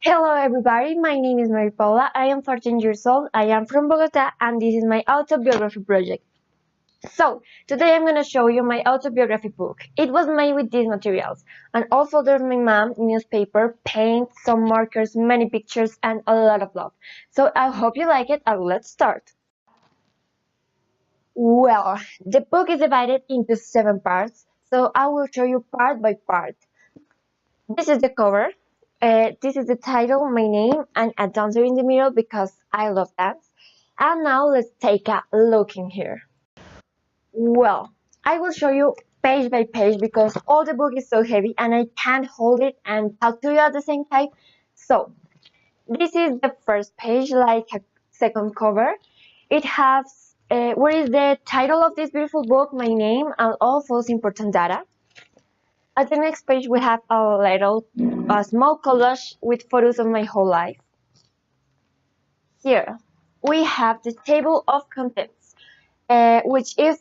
Hello everybody, my name is Mary Paula. I am 14 years old. I am from Bogota and this is my autobiography project. So, today I'm going to show you my autobiography book. It was made with these materials: an old folder of my mom, newspaper, paint, some markers, many pictures, and a lot of love. So I hope you like it and let's start. Well, the book is divided into 7 parts, so I will show you part by part. This is the cover. This is the title, my name, and a dancer in the middle because I love dance. And now let's take a look in here. Well, I will show you page by page because all the book is so heavy and I can't hold it and talk to you at the same time. So, this is the first page, like a second cover. It has what is the title of this beautiful book, my name, and all those important data. At the next page, we have a small collage with photos of my whole life. Here, we have the table of contents, which each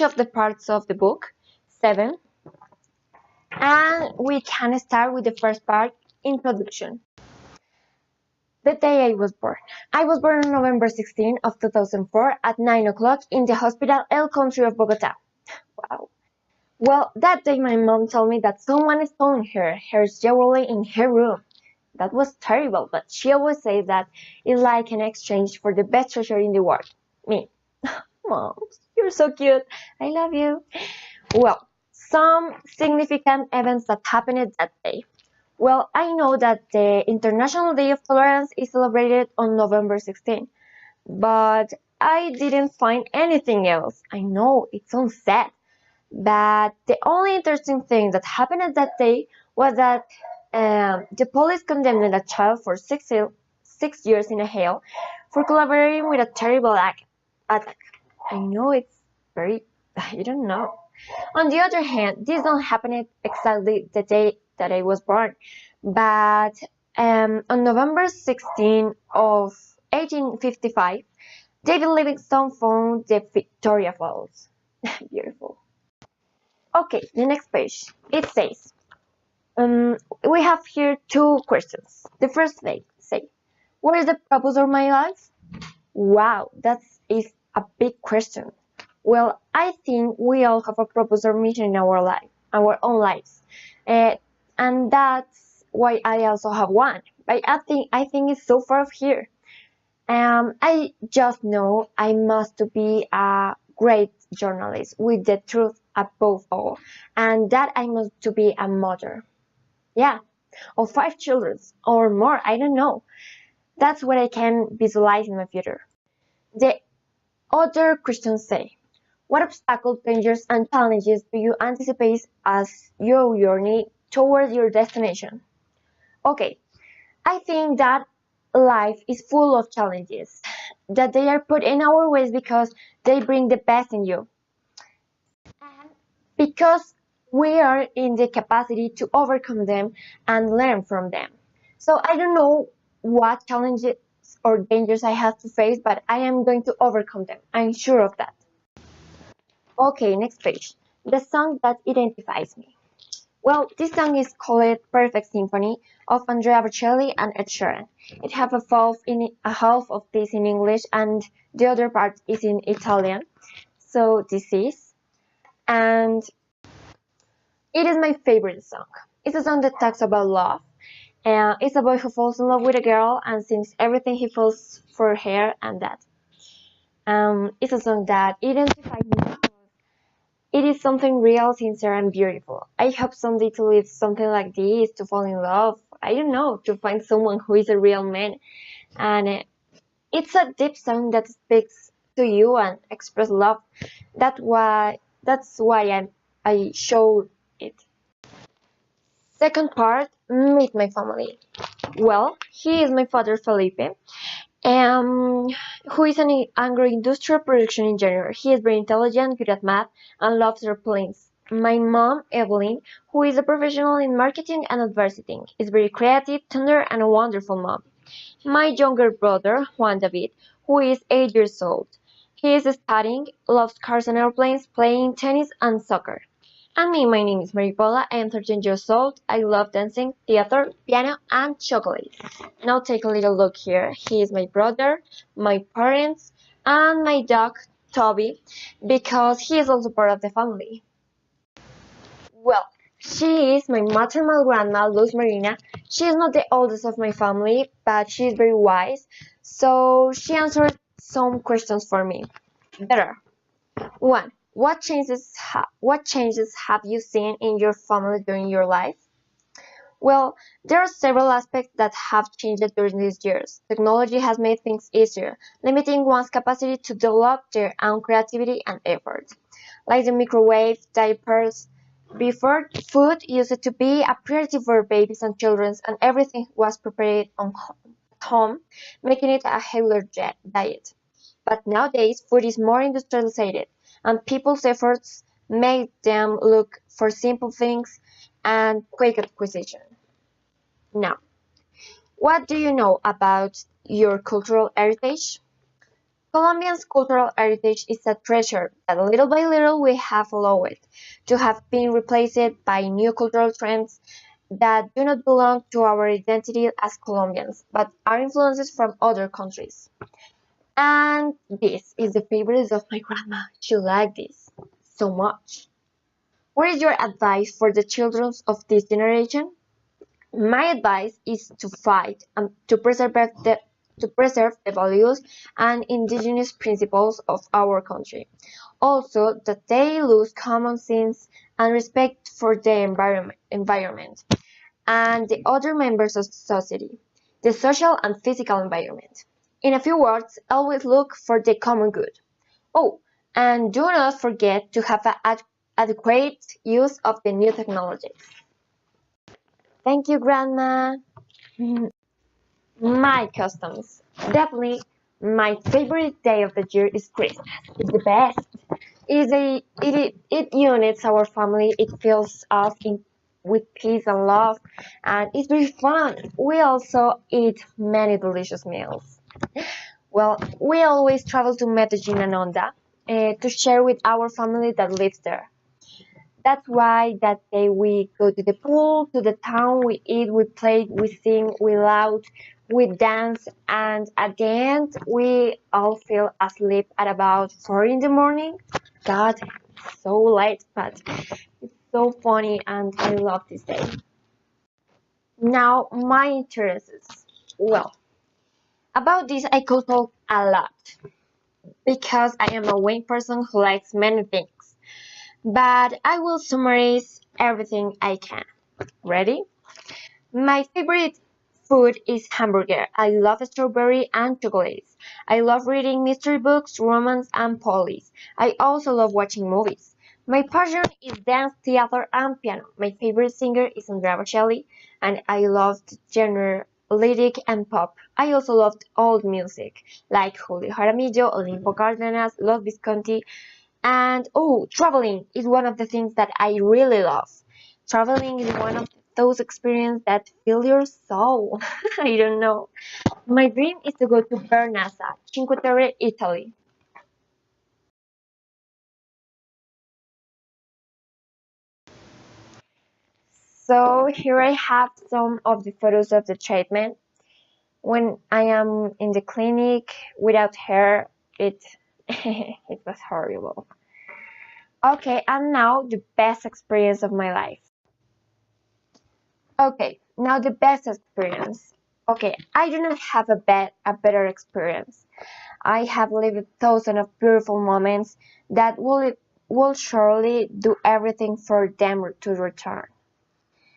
of the parts of the book, 7. And we can start with the first part, introduction. The day I was born. I was born on November 16 of 2004 at 9 o'clock in the Hospital El Country of Bogota. Wow. Well, that day my mom told me that someone stole her jewelry in her room. That was terrible, but she always says that it's like an exchange for the best treasure in the world. Me. Mom, you're so cute. I love you. Well, some significant events that happened that day. Well, I know that the International Day of Tolerance is celebrated on November 16, but I didn't find anything else. I know, it sounds sad. But the only interesting thing that happened that day was that the police condemned a child for 6 years in a jail for collaborating with a terrible attack. I know it's very, I don't know. On the other hand, this don't happen exactly the day that I was born, but on November 16 of 1855, David Livingstone found the Victoria Falls. Beautiful. Okay, the next page. It says, we have here 2 questions. The first say, what is the purpose of my life? Wow, that is a big question. Well, I think we all have a purpose or mission in our life, our own lives, and that's why I also have one. But I think it's so far off here. I just know I must be a great journalist with the truth above all, and that I must to be a mother. Yeah, of 5 children or more, I don't know. That's what I can visualize in my future. The other Christians say, what obstacles, dangers, and challenges do you anticipate as you journey towards your destination? Okay, I think that life is full of challenges, that they are put in our ways because they bring the best in you. And because we are in the capacity to overcome them and learn from them. So I don't know what challenges or dangers I have to face, but I am going to overcome them. I'm sure of that. Okay, next page. The song that identifies me. Well, this song is called Perfect Symphony of Andrea Bocelli and Ed Sheeran. It has a half of this in English and the other part is in Italian. So this is, and it is my favorite song. It's a song that talks about love. It's a boy who falls in love with a girl and sings everything he feels for her and that. It's a song that identifies me because it is something real, sincere, and beautiful. I hope someday to live something like this, to fall in love. I don't know, to find someone who is a real man. And it's a deep song that speaks to you and express love. That's why I showed it. Second part, meet my family. Well, he is my father Felipe, who is an agro-industrial production engineer. He is very intelligent, good at math, and loves airplanes. My mom, Evelyn, who is a professional in marketing and advertising, is very creative, tender, and a wonderful mom. My younger brother, Juan David, who is 8 years old. He is studying, loves cars and airplanes, playing tennis and soccer. And me, my name is Maripola. I am 13 years old. I love dancing, theater, piano, and chocolate. Now take a little look here. He is my brother, my parents, and my dog, Toby, because he is also part of the family. Well, she is my maternal grandma, Luz Marina. She is not the oldest of my family, but she is very wise, so she answered some questions for me. Better. 1. What changes have you seen in your family during your life? Well, there are several aspects that have changed during these years. Technology has made things easier, limiting one's capacity to develop their own creativity and effort. Like the microwave, diapers. Before, food used to be a priority for babies and children, and everything was prepared at home, making it a healthier diet. But nowadays, food is more industrialized, and people's efforts make them look for simple things and quick acquisition. Now, what do you know about your cultural heritage? Colombia's cultural heritage is a treasure that little by little we have allowed to have been replaced by new cultural trends that do not belong to our identity as Colombians, but are influences from other countries. And this is the favorite of my grandma. She liked this so much. What is your advice for the children of this generation? My advice is to fight and to preserve the values and indigenous principles of our country. Also, that they lose common sense and respect for the environment and the other members of society, the social and physical environment. In a few words, always look for the common good. Oh, and do not forget to have adequate use of the new technologies. Thank you, Grandma. My customs. Definitely, my favorite day of the year is Christmas. It's the best. It unites our family. It fills us in with peace and love, and it's very fun. We also eat many delicious meals. Well, we always travel to Medellin and Onda to share with our family that lives there. That's why that day we go to the pool, to the town, we eat, we play, we sing, we laugh, we dance, and at the end we all feel asleep at about 4 in the morning. God, it's so late, but it's so funny and I love this day. Now, my interests. Well, about this I could talk a lot because I am a wing person who likes many things. But I will summarize everything I can. Ready? My favorite food is hamburger. I love strawberry and chocolates. I love reading mystery books, romance, and police. I also love watching movies. My passion is dance, theater, and piano. My favorite singer is Andrea Bocelli, and I love the genre lyric and pop. I also loved old music, like Julio Jaramillo, Olimpo Cárdenas, Los Visconti, and oh, traveling is one of the things that I really love. Traveling is one of those experiences that fill your soul. I don't know. My dream is to go to Vernazza, Cinque Terre, Italy. So here I have some of the photos of the treatment. When I am in the clinic without hair, it it was horrible. Okay, and now the best experience of my life. Okay, now the best experience. Okay, I do not have a better experience. I have lived thousands of beautiful moments that will surely do everything for them to return.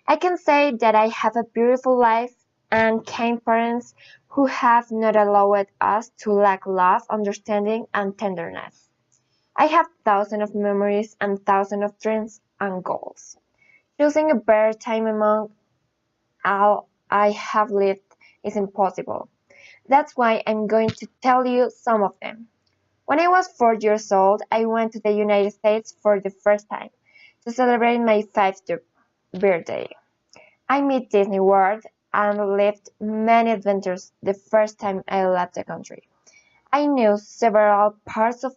I can say that I have a beautiful life and kind parents who have not allowed us to lack love, understanding, and tenderness. I have thousands of memories and thousands of dreams and goals. Choosing a better time among all I have lived is impossible. That's why I'm going to tell you some of them. When I was 4 years old, I went to the United States for the first time to celebrate my 5th birthday. I met Disney World and lived many adventures the first time I left the country. I knew several parts of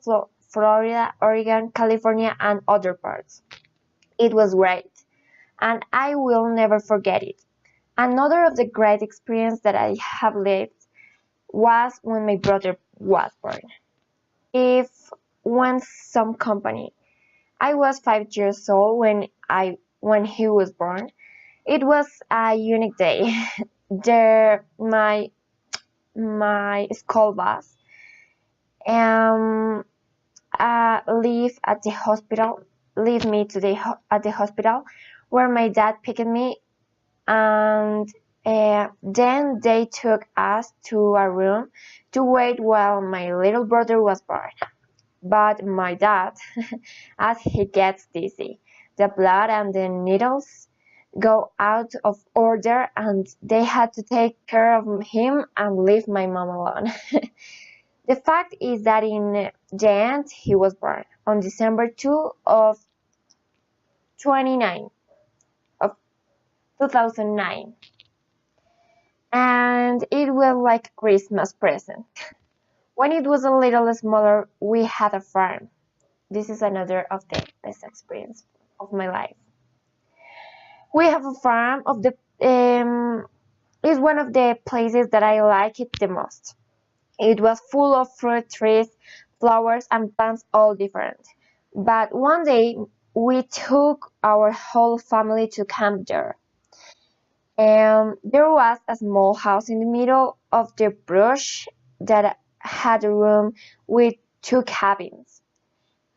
Florida, Oregon, California, and other parts. It was great, and I will never forget it. Another of the great experience that I have lived was when my brother was born. If when some company, I was 5 years old when he was born. It was a unique day. There, my school bus um leave at the hospital, leave me to at the hospital, where my dad picked me, and then they took us to a room to wait while my little brother was born. But my dad, as he gets dizzy, the blood and the needles go out of order, and they had to take care of him and leave my mom alone. The fact is that in the end, he was born on December 2 of 29 of 2009, and it was like a Christmas present. When it was a little smaller, we had a farm. This is another of the best experience of my life. We have a farm of the is one of the places that I like it the most. It was full of fruit trees, flowers, and plants, all different. But one day we took our whole family to camp there. And there was a small house in the middle of the brush that had a room with two cabins.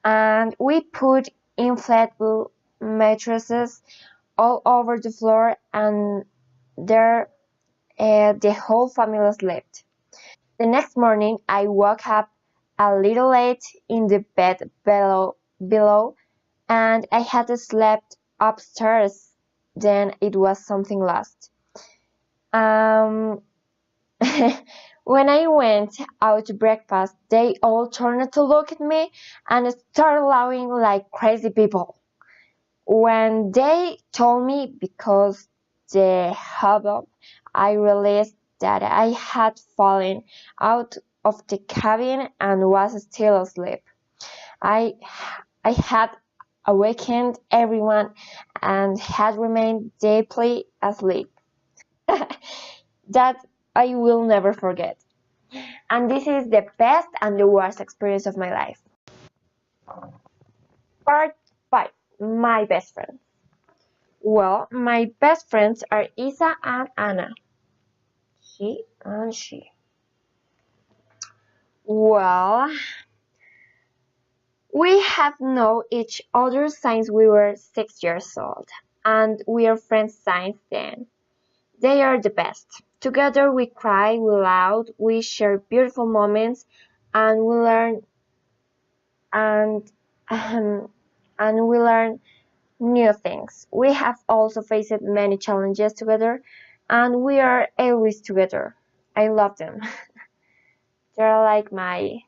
And we put inflatable mattresses all over the floor, and there the whole family slept. The next morning I woke up a little late in the bed below, and I had slept upstairs. Then it was something lost. Um, when I went out to breakfast, they all turned to look at me and started laughing like crazy people. When they told me because the hubbub, I realized that I had fallen out of the cabin and was still asleep. I, I had awakened everyone and had remained deeply asleep. That I will never forget. And this is the best and the worst experience of my life. Part 5. My best friends. Well, my best friends are Isa and Anna. He and she. Well, we have known each other since we were 6 years old, and we are friends since then. They are the best. Together we cry, we laugh, we share beautiful moments, and we learn and um, and we learn new things. We have also faced many challenges together, and we are always together. I love them. They're like my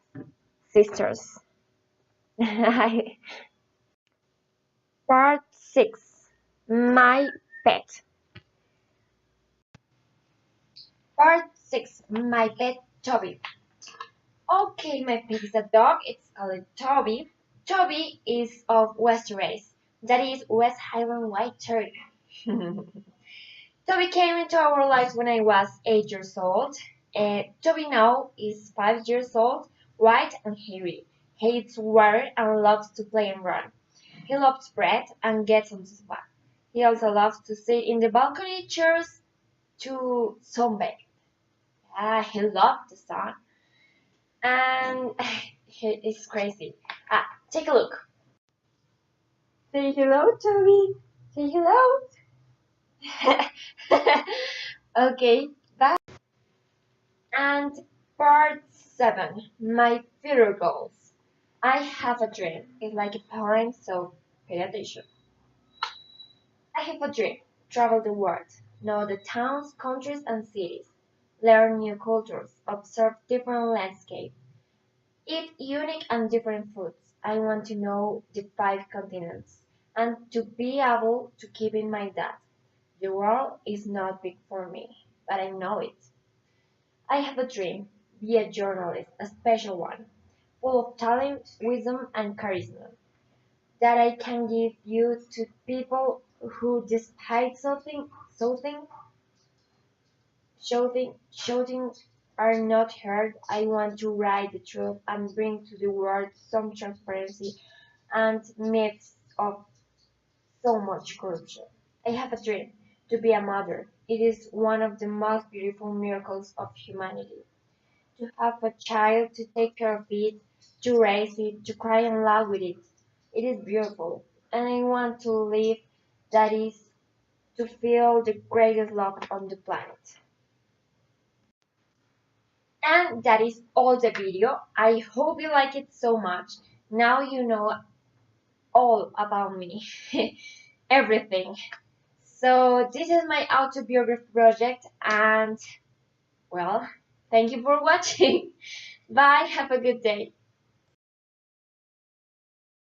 sisters. Part 6. My pet. Part 6. My pet Toby. Okay, my pet is a dog. It's called Toby. Toby is of West race. That is West Highland White Terrier. Toby came into our lives when I was 8 years old. Toby now is 5 years old, white and hairy. Hates water and loves to play and run. He loves bread and gets on the sofa. He also loves to sit in the balcony chairs to sunbathe. He loves the sun, and he is crazy. Take a look. Say hello, Toby. Say hello. Okay, bye. And part 7. My future goals. I have a dream. It's like a poem, so pay attention. I have a dream. Travel the world. Know the towns, countries, and cities. Learn new cultures. Observe different landscapes. Eat unique and different foods. I want to know the 5 continents. And to be able to keep in mind that the world is not big for me, but I know it. I have a dream: be a journalist, a special one, full of talent, wisdom, and charisma. that I can give you to people who, despite shouting are not heard. I want to write the truth and bring to the world some transparency and myths of so much corruption. I have a dream to be a mother. It is one of the most beautiful miracles of humanity. To have a child, to take care of it, to raise it, to cry in love with it. It is beautiful. And I want to live that is to feel the greatest love on the planet. And that is all the video. I hope you like it so much. Now you know all about me. Everything. So this is my autobiography project and well, thank you for watching. Bye, have a good day.